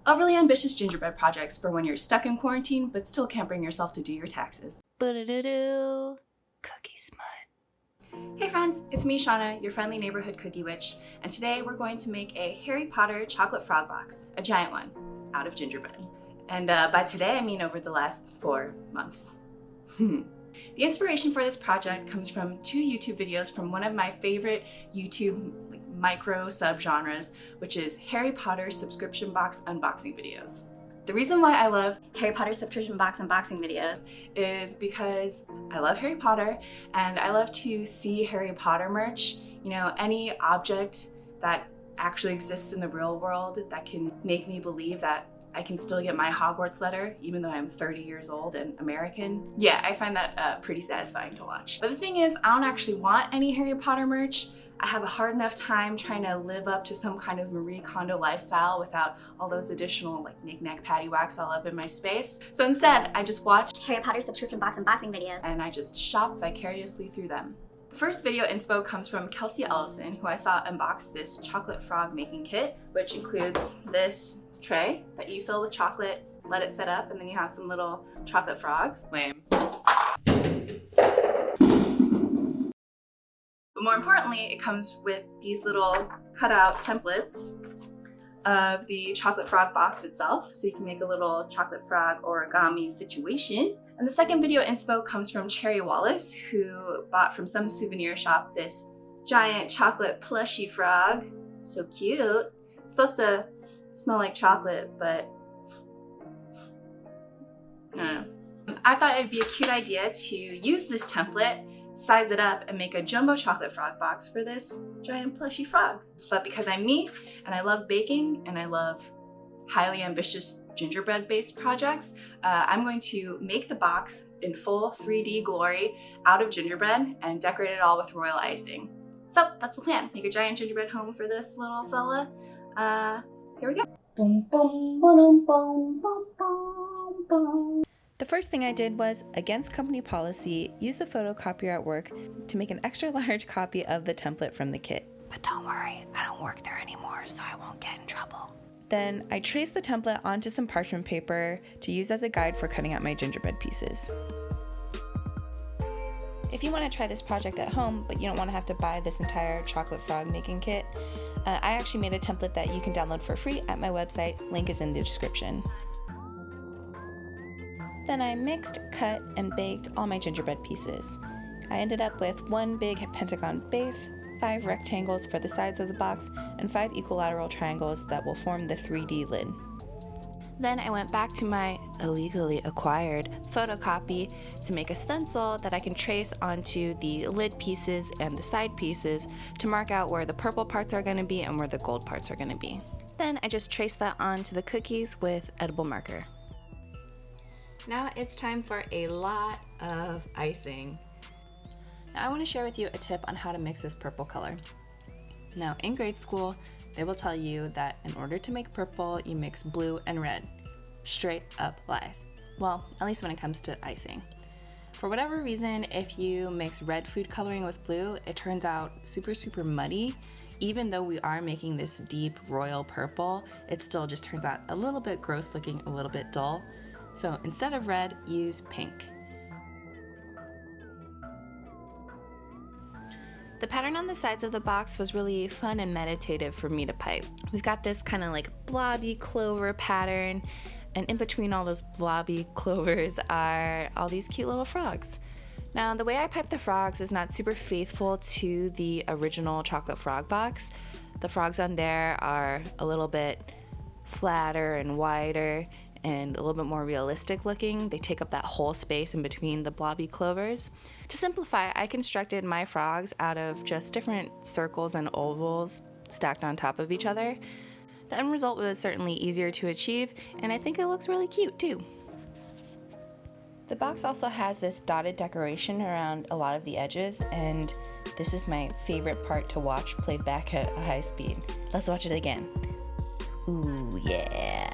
Overly ambitious gingerbread projects for when you're stuck in quarantine but still can't bring yourself to do your taxes. Ba-da-da-doo. Cookie smut. Hey friends, it's me Shauna, your friendly neighborhood cookie witch, and today we're going to make a Harry Potter chocolate frog box, a giant one, out of gingerbread. And by today I mean over the last 4 months. The inspiration for this project comes from 2 YouTube videos from one of my favorite YouTube micro subgenres, which is Harry Potter subscription box unboxing videos. The reason why I love Harry Potter subscription box unboxing videos is because I love Harry Potter and I love to see Harry Potter merch. You know, any object that actually exists in the real world that can make me believe that I can still get my Hogwarts letter even though I'm 30 years old and American. Yeah, I find that pretty satisfying to watch. But the thing is, I don't actually want any Harry Potter merch. I have a hard enough time trying to live up to some kind of Marie Kondo lifestyle without all those additional knick-knack paddywhacks all up in my space. So instead, I just watch Harry Potter subscription box unboxing videos and I just shop vicariously through them. The first video inspo comes from Kelsey Ellison, who I saw unbox this chocolate frog making kit, which includes this tray that you fill with chocolate, let it set up, and then you have some little chocolate frogs. Lame. But more importantly, it comes with these little cutout templates of the chocolate frog box itself, so you can make a little chocolate frog origami situation. And the second video inspo comes from Cherry Wallace, who bought from some souvenir shop this giant chocolate plushy frog. So cute. It's supposed to smell like chocolate, but I don't know. I thought it'd be a cute idea to use this template, size it up, and make a jumbo chocolate frog box for this giant plushy frog. But because I'm me, and I love baking, and I love highly ambitious gingerbread-based projects, I'm going to make the box in full 3D glory out of gingerbread and decorate it all with royal icing. So that's the plan. Make a giant gingerbread home for this little fella. Here we go. Boom, boom, boom, boom, boom, boom, boom. The first thing I did was, against company policy, use the photocopier at work to make an extra large copy of the template from the kit. But don't worry, I don't work there anymore, so I won't get in trouble. Then I traced the template onto some parchment paper to use as a guide for cutting out my gingerbread pieces. If you want to try this project at home, but you don't want to have to buy this entire chocolate frog making kit, I actually made a template that you can download for free at my website. Link is in the description. Then I mixed, cut, and baked all my gingerbread pieces. I ended up with 1 big pentagon base, 5 rectangles for the sides of the box, and 5 equilateral triangles that will form the 3D lid. Then I went back to my illegally acquired photocopy to make a stencil that I can trace onto the lid pieces and the side pieces to mark out where the purple parts are going to be and where the gold parts are going to be. Then I just traced that onto the cookies with edible marker. Now it's time for a lot of icing. Now I want to share with you a tip on how to mix this purple color. Now in grade school, they will tell you that in order to make purple, you mix blue and red. Straight up lies. Well, at least when it comes to icing. For whatever reason, if you mix red food coloring with blue, it turns out super muddy. Even though we are making this deep royal purple, it still just turns out a little bit gross looking, a little bit dull. So instead of red, use pink. The pattern on the sides of the box was really fun and meditative for me to pipe. We've got this kind of blobby clover pattern, and in between all those blobby clovers are all these cute little frogs. Now, the way I pipe the frogs is not super faithful to the original chocolate frog box. The frogs on there are a little bit flatter and wider and a little bit more realistic looking. They take up that whole space in between the blobby clovers. To simplify, I constructed my frogs out of just different circles and ovals stacked on top of each other. The end result was certainly easier to achieve, and I think it looks really cute too. The box also has this dotted decoration around a lot of the edges, and this is my favorite part to watch played back at a high speed. Let's watch it again. Ooh, yeah.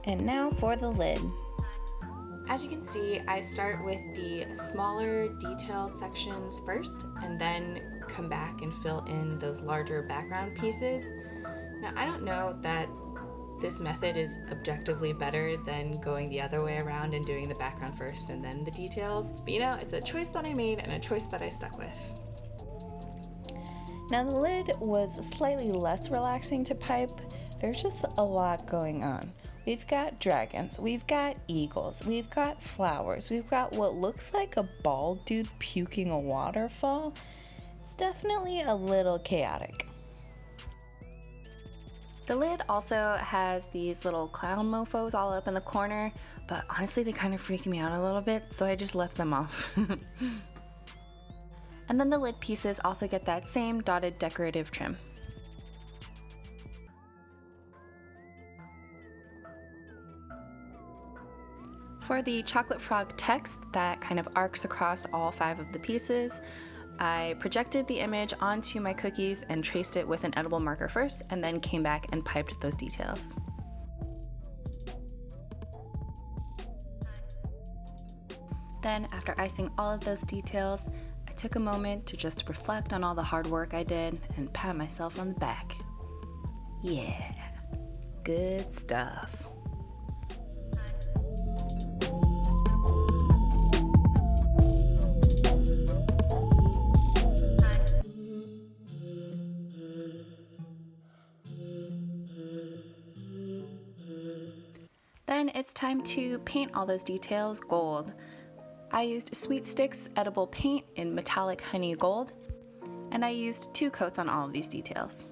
And now for the lid. As you can see, I start with the smaller detailed sections first and then come back and fill in those larger background pieces. Now, I don't know that this method is objectively better than going the other way around and doing the background first and then the details, but you know, it's a choice that I made and a choice that I stuck with. Now, the lid was slightly less relaxing to pipe. There's just a lot going on. We've got dragons, we've got eagles, we've got flowers, we've got what looks like a bald dude puking a waterfall. Definitely a little chaotic. The lid also has these little clown mofos all up in the corner, but honestly they kind of freaked me out a little bit, so I just left them off. And then the lid pieces also get that same dotted decorative trim. For the chocolate frog text that kind of arcs across all 5 of the pieces, I projected the image onto my cookies and traced it with an edible marker first, and then came back and piped those details. Then, after icing all of those details, I took a moment to just reflect on all the hard work I did and pat myself on the back. Yeah, good stuff. Then it's time to paint all those details gold. I used Sweet Sticks edible paint in metallic honey gold, and I used 2 coats on all of these details.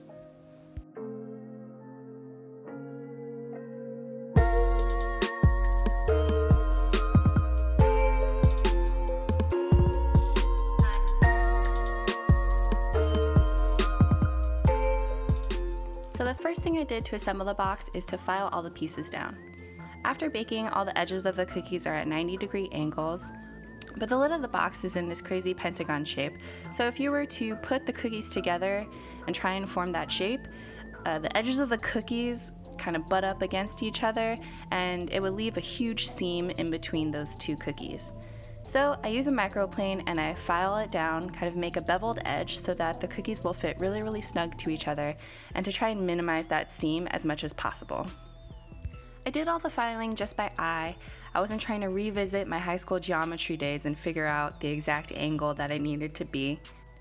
So the first thing I did to assemble the box is to file all the pieces down. After baking, all the edges of the cookies are at 90-degree angles, but the lid of the box is in this crazy pentagon shape. So if you were to put the cookies together and try and form that shape, the edges of the cookies kind of butt up against each other, and it would leave a huge seam in between those 2 cookies. So I use a microplane and I file it down, kind of make a beveled edge so that the cookies will fit really snug to each other, and to try and minimize that seam as much as possible. I did all the filing just by eye. I wasn't trying to revisit my high school geometry days and figure out the exact angle that I needed to be.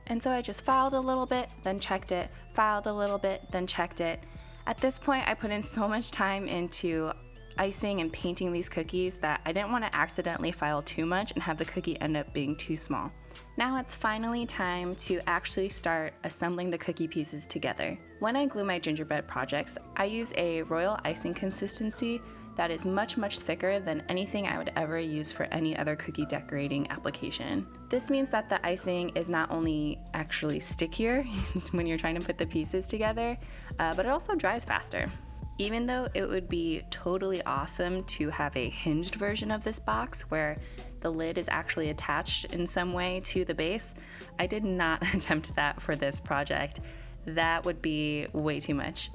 And so I just filed a little bit, then checked it, filed a little bit, then checked it. At this point, I put in so much time into icing and painting these cookies that I didn't want to accidentally file too much and have the cookie end up being too small. Now it's finally time to actually start assembling the cookie pieces together. When I glue my gingerbread projects, I use a royal icing consistency that is much thicker than anything I would ever use for any other cookie decorating application. This means that the icing is not only actually stickier when you're trying to put the pieces together, but it also dries faster. Even though it would be totally awesome to have a hinged version of this box where the lid is actually attached in some way to the base, I did not attempt that for this project. That would be way too much.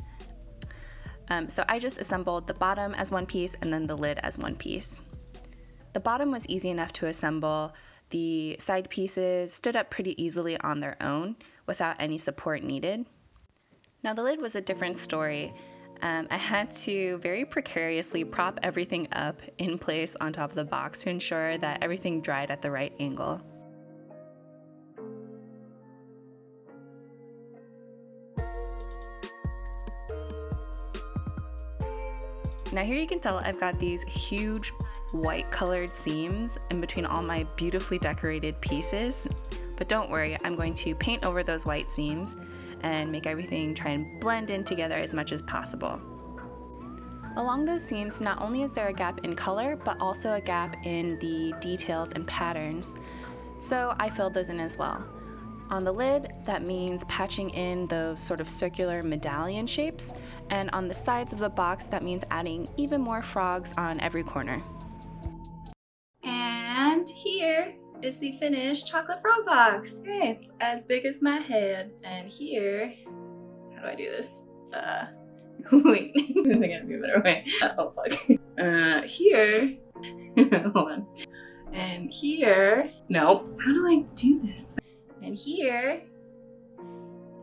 So I just assembled the bottom as one piece and then the lid as one piece. The bottom was easy enough to assemble. The side pieces stood up pretty easily on their own without any support needed. Now the lid was a different story. I had to very precariously prop everything up in place on top of the box to ensure that everything dried at the right angle. Now here you can tell I've got these huge white colored seams in between all my beautifully decorated pieces, but don't worry, I'm going to paint over those white seams and make everything try and blend in together as much as possible. Along those seams, not only is there a gap in color, but also a gap in the details and patterns. So I filled those in as well. On the lid, that means patching in those sort of circular medallion shapes, and on the sides of the box, that means adding even more frogs on every corner. And here is the finished chocolate frog box. Okay, it's as big as my head. And here, how do I do this? Wait, there's gotta be a better way. Oh fuck. Here, hold on. And here, nope. How do I do this? And here,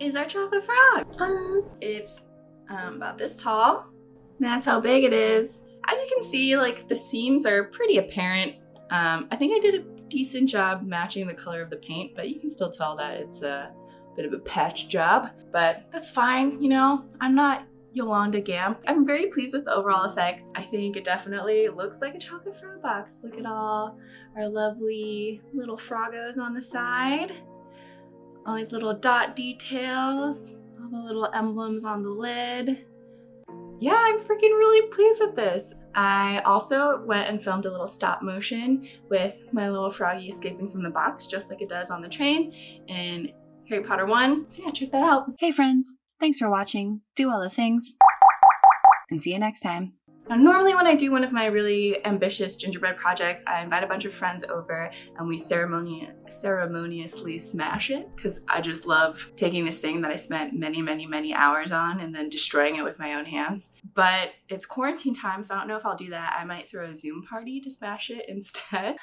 is our chocolate frog. It's about this tall. That's how big it is. As you can see, like the seams are pretty apparent. I think I did a decent job matching the color of the paint, but you can still tell that it's a bit of a patch job, but that's fine. You know, I'm not Yolanda Gamp. I'm very pleased with the overall effect. I think it definitely looks like a chocolate frog box. Look at all our lovely little froggos on the side. All these little dot details, all the little emblems on the lid. Yeah, I'm freaking really pleased with this. I also went and filmed a little stop motion with my little froggy escaping from the box, just like it does on the train in Harry Potter 1. So yeah, check that out. Hey friends, thanks for watching. Do all the things. And see you next time. Now, normally when I do one of my really ambitious gingerbread projects, I invite a bunch of friends over and we ceremoniously smash it, because I just love taking this thing that I spent many hours on and then destroying it with my own hands. But it's quarantine time, so I don't know if I'll do that. I might throw a Zoom party to smash it instead.